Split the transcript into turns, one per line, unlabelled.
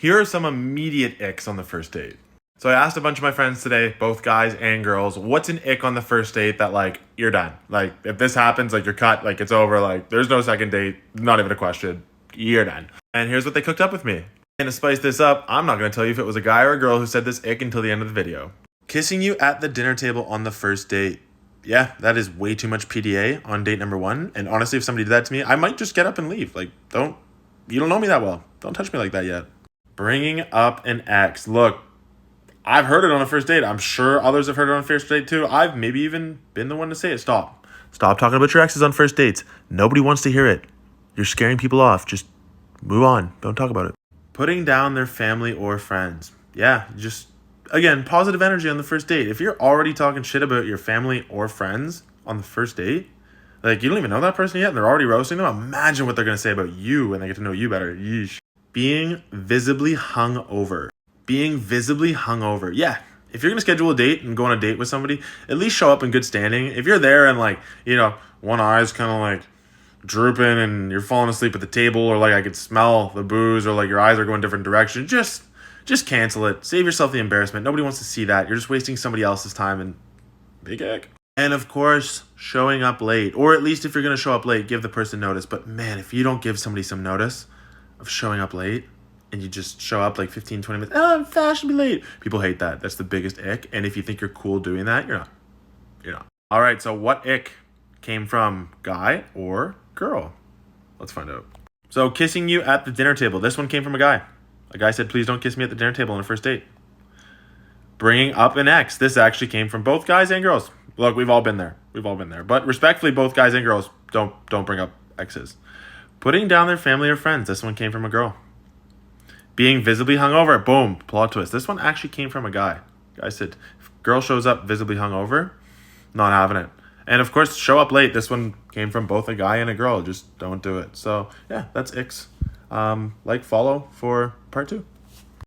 Here are some immediate icks on the first date. So I asked a bunch of my friends today, both guys and girls, what's an ick on the first date that like you're done? Like if this happens, like you're cut, like it's over, like there's no second date, not even a question. You're done. And here's what they cooked up with me. And to spice this up, I'm not going to tell you if it was a guy or a girl who said this ick until the end of the video. Kissing you at the dinner table on the first date. Yeah, that is way too much PDA on date number 1. And honestly, if somebody did that to me, I might just get up and leave. Like, you don't know me that well. Don't touch me like that yet. Bringing up an ex. Look, I've heard it on a first date. I'm sure others have heard it on a first date too. I've maybe even been the one to say it. Stop talking about your exes on first dates. Nobody wants to hear it. You're scaring people off. Just move on. Don't talk about it. Putting down their family or friends. Yeah, just, again, positive energy on the first date. If you're already talking shit about your family or friends on the first date, like you don't even know that person yet and they're already roasting them, imagine what they're going to say about you when they get to know you better. Yeesh. Being visibly hungover. Being visibly hungover. Yeah, if you're going to schedule a date and go on a date with somebody, at least show up in good standing. If you're there and like, one eye's kind of like drooping and you're falling asleep at the table, or like I could smell the booze, or like your eyes are going different directions, just cancel it. Save yourself the embarrassment. Nobody wants to see that. You're just wasting somebody else's time, and big ick. And of course, showing up late, or at least if you're going to show up late, give the person notice. But man, if you don't give somebody some notice of showing up late and you just show up like 15, 20 minutes, I'm fashionably late. People hate that. That's the biggest ick. And if you think you're cool doing that, you're not. You're not. All right, so what ick came from guy or girl? Let's find out. So kissing you at the dinner table. This one came from a guy. A guy said, please don't kiss me at the dinner table on a first date. Bringing up an ex. This actually came from both guys and girls. Look, we've all been there. But respectfully, both guys and girls, don't bring up exes. Putting down their family or friends. This one came from a girl. Being visibly hungover. Boom. Plot twist. This one actually came from a guy. Guy said, if girl shows up visibly hungover, not having it. And of course, show up late. This one came from both a guy and a girl. Just don't do it. So yeah, that's icks. Follow for part 2.